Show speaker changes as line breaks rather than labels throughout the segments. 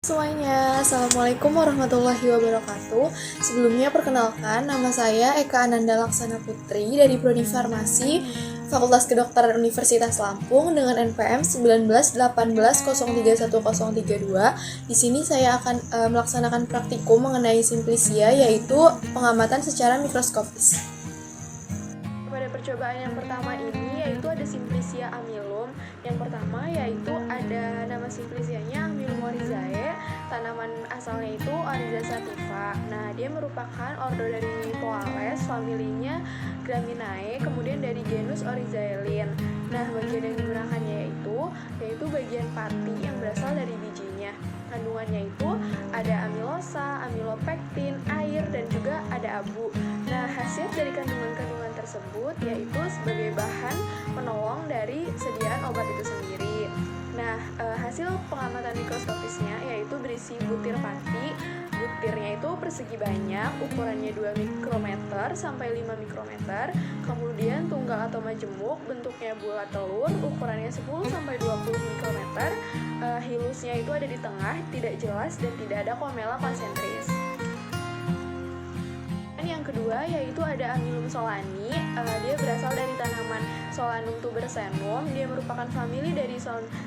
Semuanya, Assalamualaikum warahmatullahi wabarakatuh. Sebelumnya perkenalkan, nama saya Eka Ananda Laksana Putri dari Prodi Farmasi Fakultas Kedokteran Universitas Lampung dengan NPM 1918031032. Di sini saya akan melaksanakan praktikum mengenai simplisia, yaitu pengamatan secara mikroskopis. Pada percobaan yang pertama ini yaitu ada simplisia amylum. Yang pertama yaitu ada nama simplisianya Amylum oryzae, tanaman asalnya itu Oryza sativa. Nah, dia merupakan ordo dari Poales, familinya Graminae, kemudian dari genus Oryzaelin. Nah, bagian yang digunakannya yaitu bagian pati yang berasal dari bijinya. Kandungannya itu ada amilosa, amilopektin, air, dan juga ada abu. Nah, khasiat dari kandungan-kandungan tersebut yaitu sebagai bahan penolong dari sediaan obat itu sendiri. Nah, hasil pengamatan mikroskopisnya yaitu berisi butir pati. Butirnya itu persegi banyak, ukurannya 2 mikrometer sampai 5 mikrometer. Kemudian tunggal atau majemuk, bentuknya bulat telur, ukurannya 10 sampai 20 mikrometer. Hilusnya itu ada di tengah, tidak jelas dan tidak ada komela konsentris. Yang kedua yaitu ada Amylum solani. Dia berasal dari tanaman Solanum tuberosum. Dia merupakan famili dari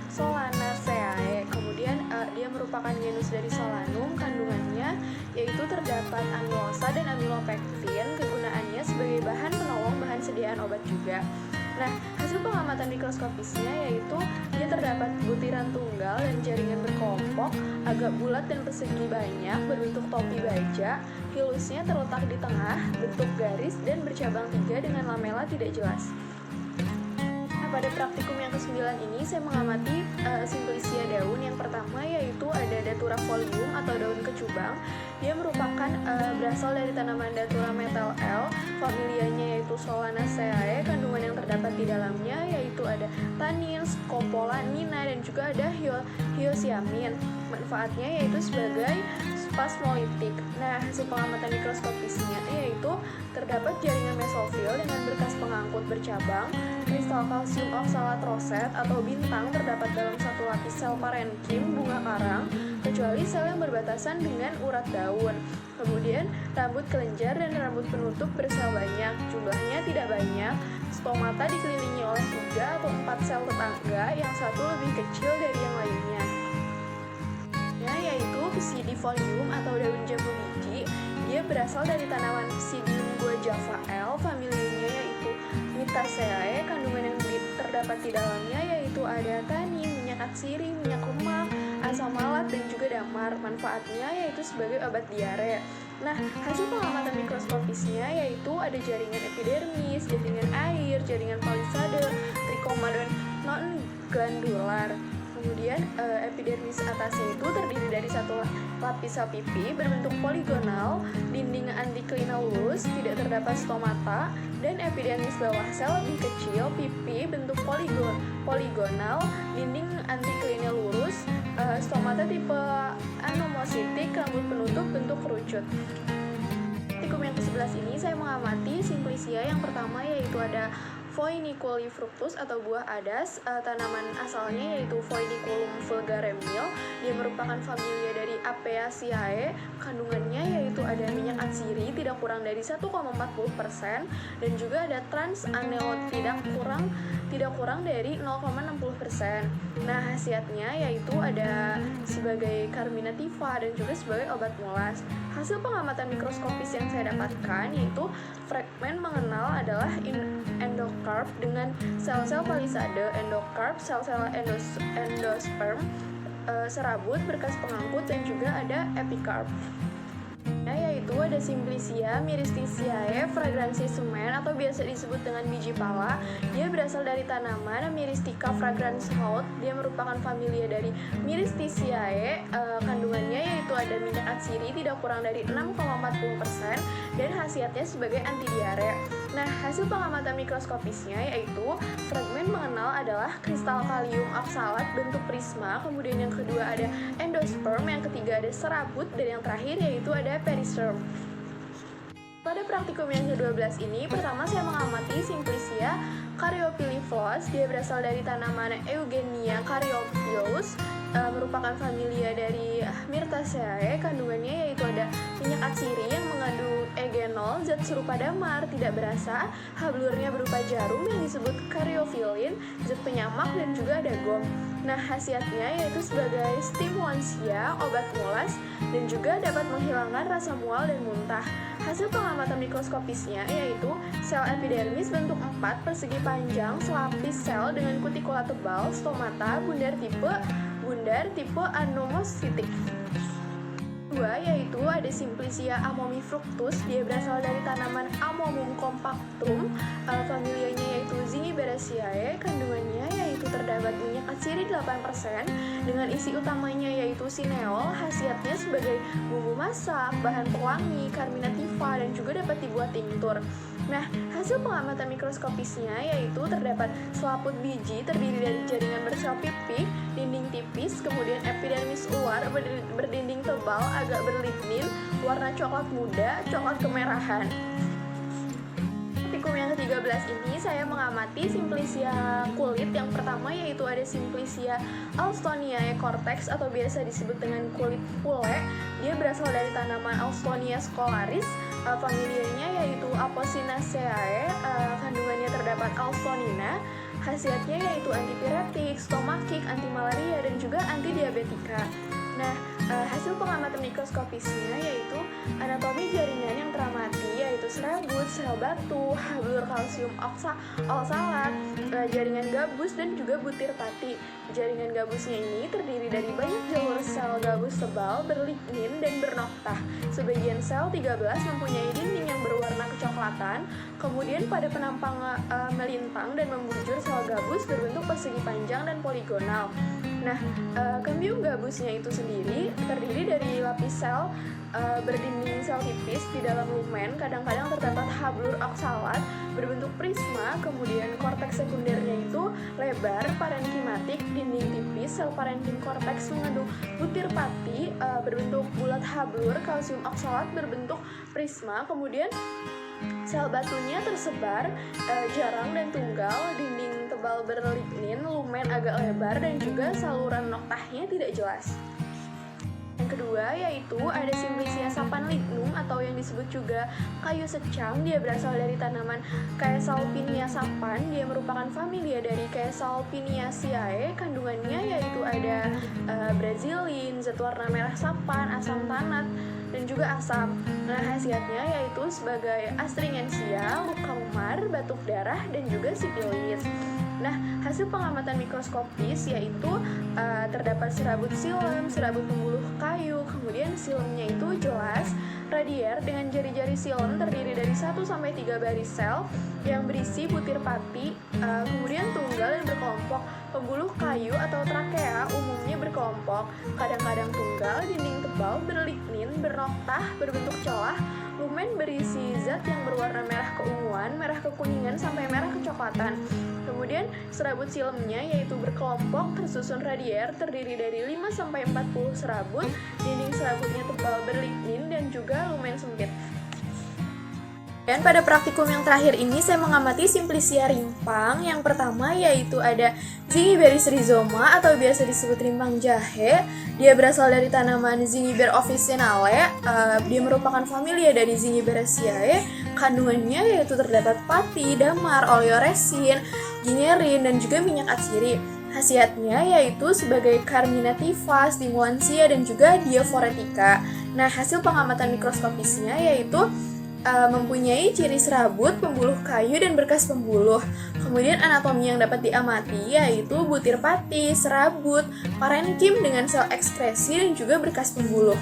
Solanaceae. Kemudian dia merupakan genus dari Solanum. Kandungannya yaitu terdapat amilosa dan amilopektin. Kegunaannya sebagai bahan penolong bahan sediaan obat juga. Nah, hasil pengamatan mikroskopisnya yaitu dia terdapat butiran tunggal dan jaringan berkelompok, agak bulat dan persegi banyak, berbentuk topi baja. Hilusnya terletak di tengah, bentuk garis dan bercabang 3 dengan lamela tidak jelas. Pada praktikum yang ke-9 ini saya mengamati simplisia daun. Yang pertama yaitu ada Datura folium atau daun kecubang. Dia merupakan berasal dari tanaman Datura metal L. Familianya yaitu Solanaceae. Kandungan yang terdapat di dalamnya yaitu ada tanin, scopolamina dan juga ada hyoscyamin. Manfaatnya yaitu sebagai spasmolitik. Nah, hasil pengamatan mikroskopisnya yaitu terdapat jaringan mesofil dengan berkas pengangkut bercabang. Kristal kalsium oksalat roset atau bintang terdapat dalam satu lapis sel parenkim bunga karang, kecuali sel yang berbatasan dengan urat daun. Kemudian rambut kelenjar dan rambut penutup bersel banyak, jumlahnya tidak banyak. Stomata dikelilingi oleh 3 atau 4 sel tetangga, yang satu lebih kecil dari yang lainnya. Yaitu Psidipholium atau daun jambu biji. Dia berasal dari tanaman Psidium guajava L. Familinya yaitu Myrtaceae. Kandungan yang terdapat di dalamnya yaitu ada tanin, minyak atsiri, minyak lemak, asam malat dan juga damar. Manfaatnya yaitu sebagai obat diare. Nah, hasil pengamatan mikroskopisnya yaitu ada jaringan epidermis, jaringan air, jaringan palisade, trikoma dan non-glandular. Kemudian epidermis atasnya itu terdiri dari satu lapis sel pipi berbentuk poligonal, dinding antiklinal lurus, tidak terdapat stomata, dan epidermis bawah sel lebih kecil, pipi bentuk poligonal, dinding antiklinal lurus, stomata tipe anomositik, rambut penutup bentuk kerucut. Praktikum yang ke-11 ini saya mengamati simplisia. Yang pertama yaitu ada Foeniculi fructus atau buah adas. Tanaman asalnya yaitu Foeniculum vulgaremil. Dia merupakan familia dari Apiaceae. Kandungannya yaitu ada minyak atsiri tidak kurang dari 1,40% dan juga ada transaneot tidak kurang dari 0,60%. Nah, khasiatnya yaitu ada sebagai carminativa dan juga sebagai obat mulas. Hasil pengamatan mikroskopis yang saya dapatkan yaitu fragmen mengenal adalah endokarp dengan sel-sel palisade, endokarp, sel-sel endosperm, serabut, berkas pengangkut, dan juga ada epikarp. Yaitu ada Simplicia myristiciae fragrantissement atau biasa disebut dengan biji pala. Dia berasal dari tanaman Myristica fragrans Hout. Dia merupakan familia dari Myristiciae. Kandungannya yaitu ada minyak atsiri tidak kurang dari 6,40% dan khasiatnya sebagai anti diare. Nah, hasil pengamatan mikroskopisnya yaitu fragmen mengenal adalah kristal kalium oksalat bentuk prisma, kemudian yang kedua ada endosperm, yang ketiga ada serabut, dan yang terakhir yaitu ada perisperm. Pada praktikum yang ke-12 ini, pertama saya mengamati Simplicia caryophyllus. Dia berasal dari tanaman Eugenia caryophyllus, merupakan familia dari Mitaceae, kandungannya yaitu ada minyak atsiri yang mengandung eugenol, zat serupa damar, tidak berasa, hablurnya berupa jarum yang disebut karyofilin, zat penyamak, dan juga ada gom. Nah, khasiatnya yaitu sebagai stimulansia, obat mulas, dan juga dapat menghilangkan rasa mual dan muntah. Hasil pengamatan mikroskopisnya yaitu sel epidermis bentuk 4 persegi panjang, selapis sel dengan kutikula tebal, stomata, bundar tipe anomositik. Kedua yaitu ada Simplicia amomifructus, dia berasal dari tanaman Amomum compactum, familianya yaitu Zingiberaceae, kandungannya yaitu terdapat minyak atsiri 8% dengan isi utamanya yaitu sineol, khasiatnya sebagai bumbu masak, bahan pewangi, carminativa, dan juga dapat dibuat tinktur. Nah, hasil pengamatan mikroskopisnya yaitu terdapat selaput biji terdiri dari jaringan bersel pipih, dinding tipis, kemudian epidermis luar berdinding tebal, agak berlignin, warna coklat muda, coklat kemerahan. Praktikum yang ke-13 ini saya mengamati Simplicia kulit. Yang pertama yaitu ada Simplicia alstoniae cortex atau biasa disebut dengan kulit pule. Dia berasal dari tanaman Alstonia scolaris, familianya yaitu Apocynaceae, kandungannya terdapat alstonina. Khasiatnya yaitu antipiretik, stomakik, anti malaria, dan juga anti diabetika. Nah, hasil pengamatan mikroskopisnya yaitu anatomi jaringan yang teramati yaitu serabut, sel batu, hablur kalsium oksalat, jaringan gabus, dan juga butir pati. Jaringan gabusnya ini terdiri dari banyak jalur sel gabus tebal, berlignin, dan bernoktah. Sebagian sel 13 mempunyai dinding yang berwarna kecoklatan, kemudian pada penampang melintang dan membujur sel gabus berbentuk persegi panjang dan poligonal. Nah, kambium gabusnya itu sendiri terdiri dari lapis sel berdinding sel tipis di dalam lumen, kadang-kadang terdapat hablur oksalat berbentuk prisma, kemudian korteks sekundernya itu lebar, parenkimatik, dinding tipis, sel parenkim korteks mengandung butir pati berbentuk bulat hablur, kalsium oksalat berbentuk prisma, kemudian sel batunya tersebar, jarang dan tunggal, dinding tebal berlignin, lumen agak lebar, dan juga saluran noktahnya tidak jelas. Yang kedua yaitu ada Simplicia sapanlignum atau yang disebut juga kayu secang. Dia berasal dari tanaman Caesalpinia sapan. Dia merupakan familia dari Caesalpiniaceae. Kandungannya yaitu ada brazilin, zat warna merah sapan, asam tanat, dan juga asam. Nah, khasiatnya yaitu sebagai astringensia, luka memar, batuk darah, dan juga sipilis. Nah, hasil pengamatan mikroskopis yaitu terdapat serabut silem, serabut pembuluh kayu, kemudian silemnya itu jelas, radier dengan jari-jari silem terdiri dari 1-3 baris sel yang berisi butir pati, kemudian tunggal dan berkelompok. Pembuluh kayu atau trakea umumnya berkelompok, kadang-kadang tunggal, dinding tebal, berlignin, bernoktah, berbentuk celah, lumen berisi zat yang berwarna merah keunguan, merah kekuningan, sampai merah kecoklatan. Kemudian serabut silemnya yaitu berkelompok tersusun radier terdiri dari 5-40 serabut, dinding serabutnya tebal berlignin dan juga lumen sempit. Dan pada praktikum yang terakhir ini saya mengamati Simplicia rimpang. Yang pertama yaitu ada Zingiberis rhizoma atau biasa disebut rimpang jahe. Dia berasal dari tanaman Zingiber officinale. Dia merupakan familia dari Zingiberaceae. Kandungannya yaitu terdapat pati, damar, oleoresin, gingerin, dan juga minyak atsiri. Khasiatnya yaitu sebagai carminativa, stimulansia, dan juga diaphoretica. Nah, hasil pengamatan mikroskopisnya yaitu mempunyai ciri serabut, pembuluh kayu, dan berkas pembuluh. Kemudian anatomi yang dapat diamati yaitu butir pati, serabut, parenkim dengan sel ekskresi, dan juga berkas pembuluh.